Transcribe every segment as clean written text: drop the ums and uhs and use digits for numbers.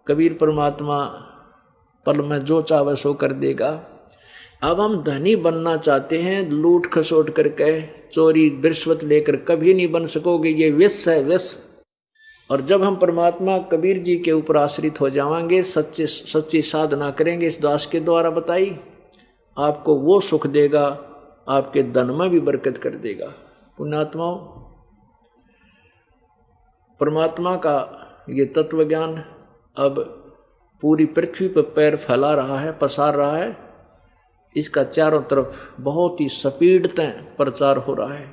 कबीर परमात्मा पल में जो चाहे सो कर देगा। अब हम धनी बनना चाहते हैं, लूट खसोट करके चोरी रिश्वत लेकर कभी नहीं बन सकोगे, ये विष है विष। और जब हम परमात्मा कबीर जी के ऊपर आश्रित हो जाएंगे, सच्ची साधना करेंगे इस दास के द्वारा बताई, आपको वो सुख देगा, आपके धन में भी बरकत कर देगा। पुण्यात्माओं, परमात्मा का ये तत्व ज्ञान अब पूरी पृथ्वी पर पैर फैला रहा है, पसार रहा है। इसका चारों तरफ बहुत ही स्पीड से प्रचार हो रहा है।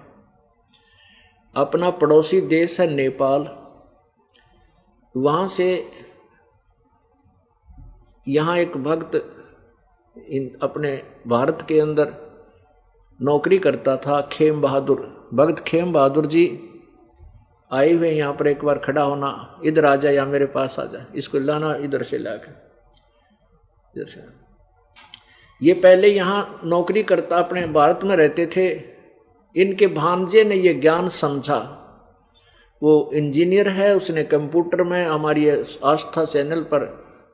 अपना पड़ोसी देश है नेपाल, वहाँ से यहाँ एक भक्त अपने भारत के अंदर नौकरी करता था, खेम बहादुर, भक्त खेम बहादुर जी आए हुए यहाँ पर। एक बार खड़ा होना, इधर आ जा या मेरे पास आ जा, इसको लाना इधर से लाकर, इधर से। ये पहले यहाँ नौकरी करता, अपने भारत में रहते थे। इनके भांजे ने ये ज्ञान समझा, वो इंजीनियर है, उसने कंप्यूटर में हमारी आस्था चैनल पर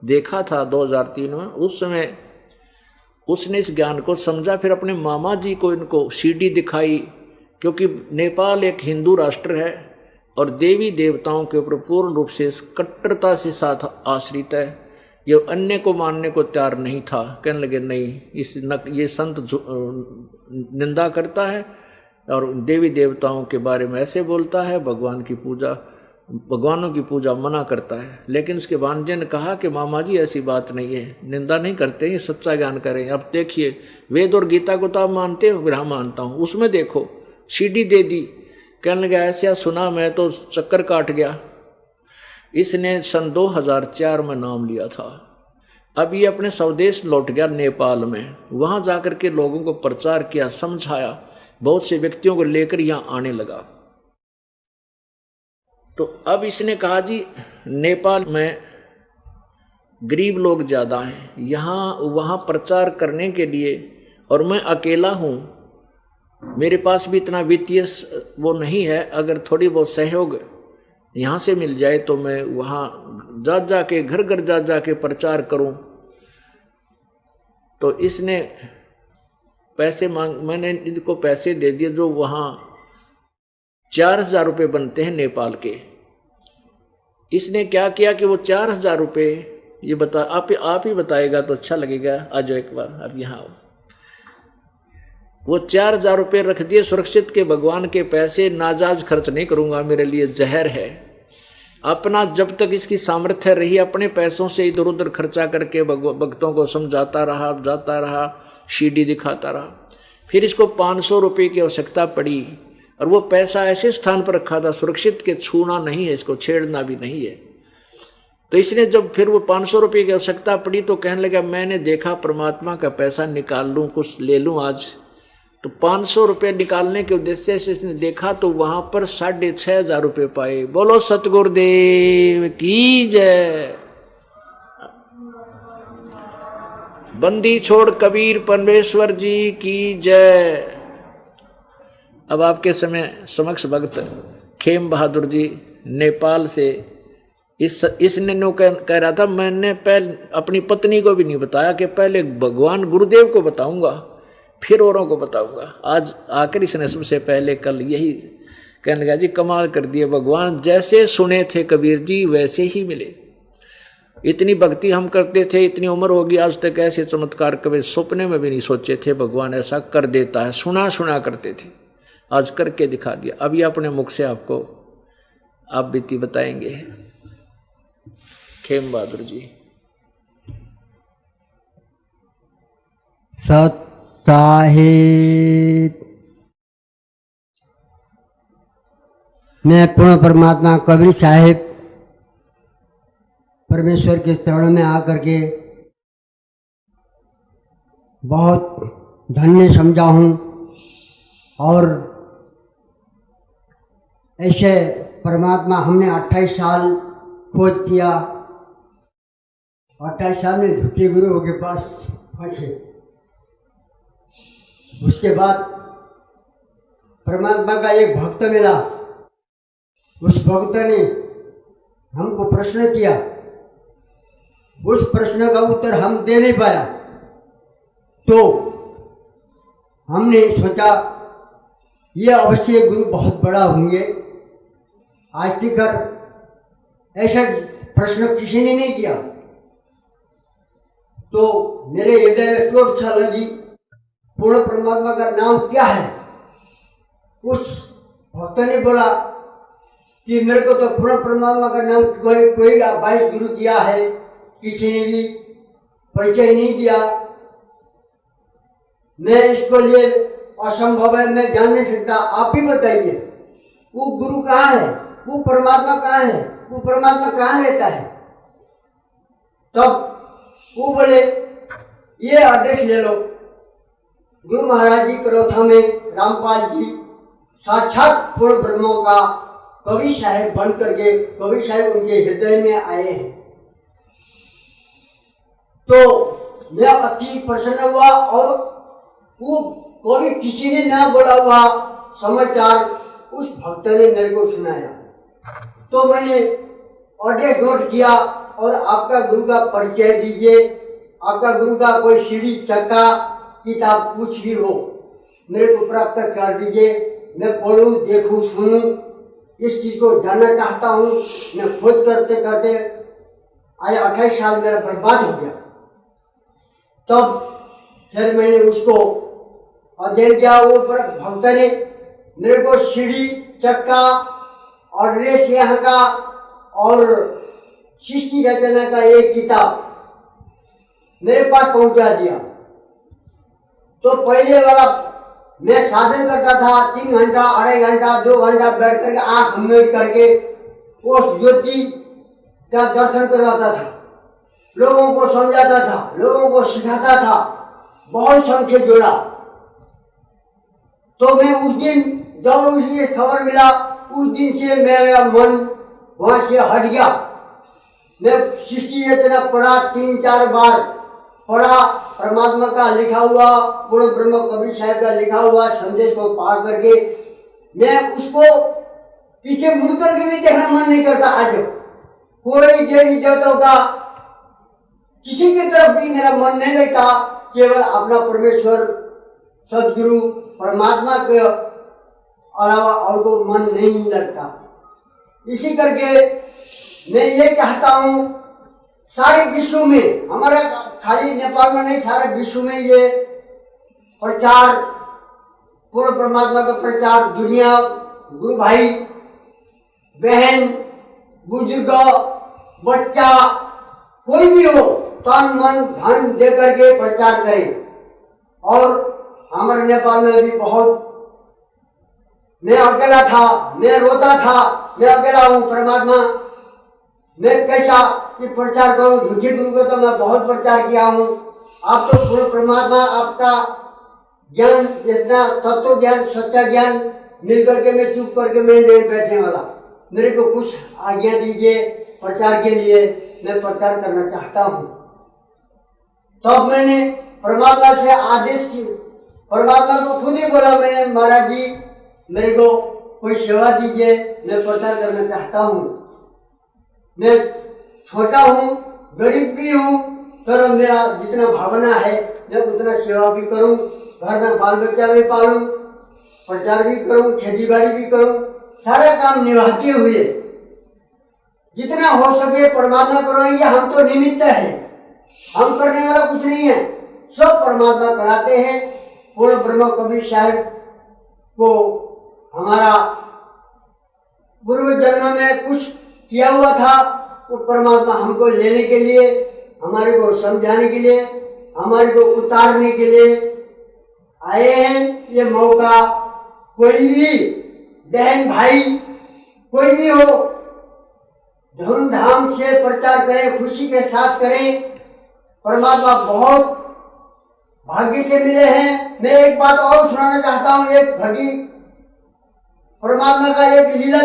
देखा था 2003 में। उस समय उसने इस ज्ञान को समझा, फिर अपने मामा जी को इनको सीडी दिखाई, क्योंकि नेपाल एक हिंदू राष्ट्र है और देवी देवताओं के ऊपर पूर्ण रूप से कट्टरता से साथ आश्रित है। ये अन्य को मानने को तैयार नहीं था। कहने लगे नहीं, ये संत निंदा करता है और देवी देवताओं के बारे में ऐसे बोलता है, भगवानों की पूजा मना करता है। लेकिन उसके भांजे ने कहा कि मामा जी ऐसी बात नहीं है, निंदा नहीं करते, ये सच्चा ज्ञान करें। अब देखिए, वेद और गीता को तो आप मानते हो, हाँ मानता हूँ, उसमें देखो सीडी दे दी। कहने लगा ऐसा सुना मैं तो चक्कर काट गया। इसने सन 2004 में नाम लिया था। अब ये अपने स्वदेश लौट गया नेपाल में, वहाँ जाकर के लोगों को प्रचार किया, समझाया, बहुत से व्यक्तियों को लेकर यहाँ आने लगा। तो अब इसने कहा जी नेपाल में गरीब लोग ज़्यादा हैं, यहाँ वहाँ प्रचार करने के लिए, और मैं अकेला हूँ, मेरे पास भी इतना वित्तीय वो नहीं है, अगर थोड़ी बहुत सहयोग यहाँ से मिल जाए तो मैं वहाँ जा के घर घर जा के प्रचार करूँ। तो इसने पैसे मैंने इनको पैसे दे दिए, जो वहाँ 4000 रुपये बनते हैं नेपाल के। इसने क्या किया कि वो 4000 रुपये, ये बता आप ही बताएगा तो अच्छा लगेगा, आ जाओ एक बार, अब यहाँ आओ। वो 4000 रुपये रख दिए सुरक्षित के, भगवान के पैसे, नाजायज खर्च नहीं करूंगा, मेरे लिए जहर है। अपना जब तक इसकी सामर्थ्य रही अपने पैसों से इधर उधर खर्चा करके भक्तों को समझाता रहा, जाता रहा, सीडी दिखाता रहा। फिर इसको 500 रुपये की आवश्यकता पड़ी, और वो पैसा ऐसे स्थान पर रखा था सुरक्षित के, छूना नहीं है, इसको छेड़ना भी नहीं है। तो इसने जब फिर वो 500 रुपये की आवश्यकता पड़ी तो कहने लगा मैंने देखा परमात्मा का पैसा निकाल लूँ, कुछ ले लूँ आज। तो 500 रुपये निकालने के उद्देश्य से इसने देखा तो वहां पर 6500 रुपये पाए। बोलो सतगुरुदेव की जय। बंदी छोड़ कबीर परमेश्वर जी की जय। अब आपके समय समक्ष भक्त खेम बहादुर जी नेपाल से, इसने नो कह रहा था मैंने पहले अपनी पत्नी को भी नहीं बताया कि पहले भगवान गुरुदेव को बताऊंगा फिर औरों को बताऊंगा। आज आकर इसने सबसे पहले कल यही कहने लगा जी कमाल कर दिए, भगवान जैसे सुने थे कबीर जी वैसे ही मिले। इतनी भक्ति हम करते थे, इतनी उम्र होगी आज तक ऐसे चमत्कार कभी सपने में भी नहीं सोचे थे भगवान ऐसा कर देता है। सुना करते थे, आज करके दिखा दिया। अभी अपने मुख से आपको आप बीती बताएंगे खेम बहादुर जी। सत साहिब, मैं पूर्ण परमात्मा कबीर साहिब परमेश्वर के चरणों में आकर के बहुत धन्य समझा हूँ। और ऐसे परमात्मा हमने 28 साल खोज किया, 28 साल में झूठे गुरुओं के पास फंसे। उसके बाद परमात्मा का एक भक्त मिला, उस भक्त ने हमको प्रश्न किया उस प्रश्न का उत्तर हम दे नहीं पाया, तो हमने सोचा ये अवश्य गुरु बहुत बड़ा होंगे, आज तक ऐसा प्रश्न किसी ने नहीं किया। तो मेरे हृदय में चोट सा लगी, पूर्ण परमात्मा का नाम क्या है। उस भक्त ने बोला कि मेरे को तो पूर्ण परमात्मा का नाम कोई 22 गुरु दिया है, किसी ने भी परिचय नहीं दिया। मैं इसको लिए असंभव है, मैं जान नहीं सकता, आप ही बताइए वो गुरु कहाँ है, वो परमात्मा कहाँ है, वो परमात्मा कहाँ रहता है। तब वो बोले ये एड्रेस ले लो, गुरु महाराज जी करोथा में रामपाल जी साक्षात पूर्ण ब्रह्मों का कवि साहेब बन करके कवि साहेब उनके हृदय में आए हैं। तो मैं अति प्रसन्न हुआ, और वो कभी किसी ने ना बोला हुआ समाचार उस भक्त ने मेरे को सुनाया। तो मैंने ऑडियो नोट किया, और आपका गुरु का परिचय दीजिए, आपका गुरु का कोई सीढ़ी चक्का किताब कुछ भी हो मेरे को प्राप्त कर दीजिए, मैं पढ़ूं, देखूं, सुनूं, इस चीज को जानना चाहता हूं। मैं खोज करते करते आज 28 साल मेरा बर्बाद हो गया। तब फिर मैंने उसको अध्ययन किया। वो भक्त ने मेरे को सीढ़ी चक्का और रेस यहाँ का और सृष्टि रचना का एक किताब मेरे पास पहुंचा दिया। तो पहले वाला मैं साधन करता था, 3 घंटा, 2.5 घंटा, 2 घंटा बैठ करके आंख मेट करके उस ज्योति का दर्शन करवाता था, लोगों को समझाता था, लोगों को सिखाता था, बहुत संख्या जोड़ा। तो मैं उस दिन जब मुझे खबर मिला, उस दिन से मेरा मन वहां से हट गया। मैं सृष्टि रचना पढ़ा, 3-4 बार पढ़ा, परमात्मा का लिखा हुआ, पूर्ण ब्रह्म कबीर साहब का लिखा हुआ संदेश को पढ़ करके मैं उसको पीछे मुड़ करके भी देखना मन नहीं करता। आज कोई देवी देवताओं का किसी की तरफ भी मेरा मन नहीं लगता, केवल अपना परमेश्वर सदगुरु परमात्मा के अलावा और को मन नहीं लगता। इसी करके मैं ये चाहता हूँ सारे विश्व में, हमारा खाली नेपाल में नहीं, सारे विश्व में ये प्रचार, पूर्ण परमात्मा का प्रचार दुनिया, गुरु भाई बहन, बुजुर्ग, बच्चा, कोई भी हो, तन मन धन दे करके प्रचार करें। और हमारे नेपाल में भी बहुत, मैं अकेला था, मैं रोता था, मैं अकेला हूँ परमात्मा, मैं कैसा कि प्रचार करूं। झूठे गुरु को तो मैं बहुत प्रचार किया हूँ। आप तो पूर्ण परमात्मा, आपका ज्ञान जितना तत्व ज्ञान, सच्चा ज्ञान मिल करके मैं चुप करके मैं नहीं बैठने वाला, मेरे को कुछ आज्ञा दीजिए प्रचार के लिए, मैं प्रचार करना चाहता हूँ। तब मैंने परमात्मा से आदेश की, परमात्मा को खुद ही बोला मैंने, महाराज जी मेरे को कोई सेवा दीजिए, मैं प्रचार करना चाहता हूँ। मैं छोटा हूँ, गरीब भी हूँ, पर मेरा जितना भावना है मैं उतना सेवा भी करूँ, घर में बाल बच्चा भी पालूं, प्रचार भी करूँ, खेती बाड़ी भी करूँ, सारा काम निभाते हुए जितना हो सके परमात्मा करो। ये हम तो निमित्त है, हम करने वाला कुछ नहीं है, सब परमात्मा कराते हैं। पूर्ण ब्रह्म कबीर साहब को हमारा पूर्व जन्म में कुछ किया हुआ था, वो परमात्मा हमको लेने के लिए, हमारे को समझाने के लिए, हमारे को उतारने के लिए आए हैं। ये मौका कोई भी बहन भाई कोई भी हो, धूमधाम से प्रचार करें, खुशी के साथ करें। परमात्मा बहुत भाग्य से मिले हैं। मैं एक बात और सुनाना चाहता हूँ। एक घटी परमात्मा का एक लीला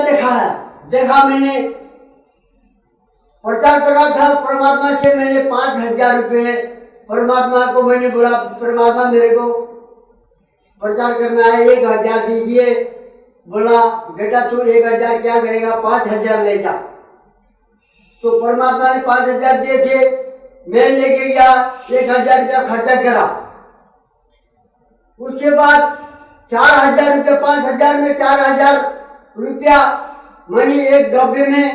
देखा मैंने, प्रचार कर रहा था परमात्मा से, मैंने 5,000 रुपये परमात्मा को मैंने बोला, परमात्मा मेरे को प्रचार करना है, 1,000 दीजिए। बोला बेटा तू 1,000 क्या करेगा, 5,000 ले जा। तो परमात्मा ने 5,000 दिए थे। मैं लेके गया, 1000 रुपया खर्चा करा। उसके बाद 4000 रुपया, 5000 में 4000 रुपया मैंने एक डब्बे में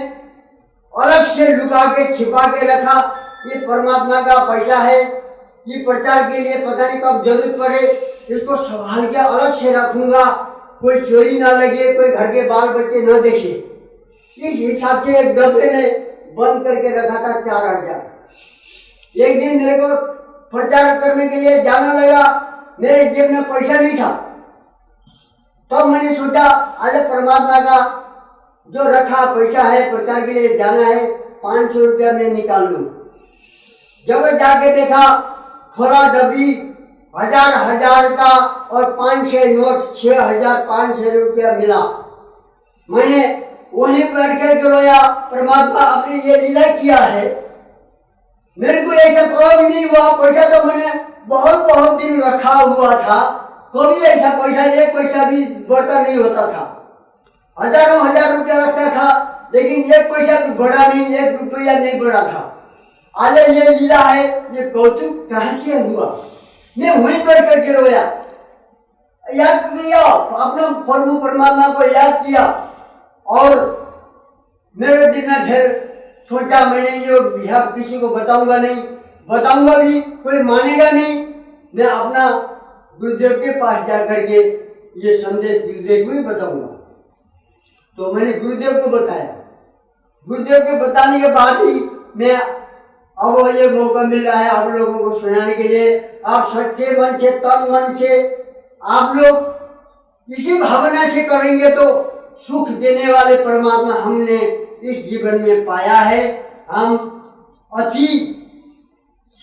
अलग से लुका के छिपा के रखा। ये परमात्मा का पैसा है, ये प्रचार के लिए पता नहीं कब जरूरत पड़े, इसको संभाल के अलग से रखूंगा, कोई चोरी ना लगे, कोई घर के बाल बच्चे न देखे। इस हिसाब से एक डब्बे में बंद करके रखा था 4000। एक दिन मेरे को प्रचार करने के लिए जाना लगा, मेरे जेब में पैसा नहीं था। तब मैंने सोचा आज परमात्मा का जो रखा पैसा है, प्रचार के लिए जाना है, 500 रुपया मैं निकाल लूं। जब जाके देखा, खोला डब्बी, 1000 का और 500 नोट, 6500 रुपया मिला। मैंने वहीं बैठ कर रोया, परमात्मा आपने ये लीला किया है, मेरे को ऐसा कभी नहीं हुआ। पैसा तो मैंने बहुत दिन रखा हुआ था, कभी ऐसा पैसा, एक पैसा भी बढ़ता नहीं होता था। हजारों हजार रुपया रखता था, लेकिन एक पैसा भी बढ़ा नहीं, 1 रुपया नहीं बढ़ा था। आज ये लीला है, ये कौतुक कहां से हुआ? मैं वहीं पर करके रोया, याद किया, अपने प्रभु परमात्मा को याद किया। और मेरे दिन में फिर सोचा, मैंने ये बिहार किसी को बताऊंगा नहीं, बताऊंगा भी कोई मानेगा नहीं। मैं अपना गुरुदेव के पास जाकर के ये संदेश गुरुदेव को ही बताऊंगा। तो मैंने गुरुदेव को बताया। गुरुदेव के बताने के बाद ही मैं अब ये मौका मिल रहा है आप लोगों को सुनाने के लिए। आप सच्चे मन से, तन मन से आप लोग इसी भावना से करेंगे तो सुख देने वाले परमात्मा हमने इस जीवन में पाया है, हम अति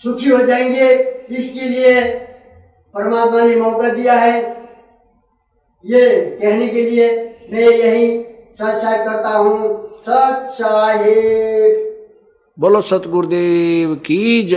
सुखी हो जाएंगे। इसके लिए परमात्मा ने मौका दिया है। ये कहने के लिए मैं यही सत्संग करता हूँ। सत साहिब। बोलो सतगुरुदेव की जय।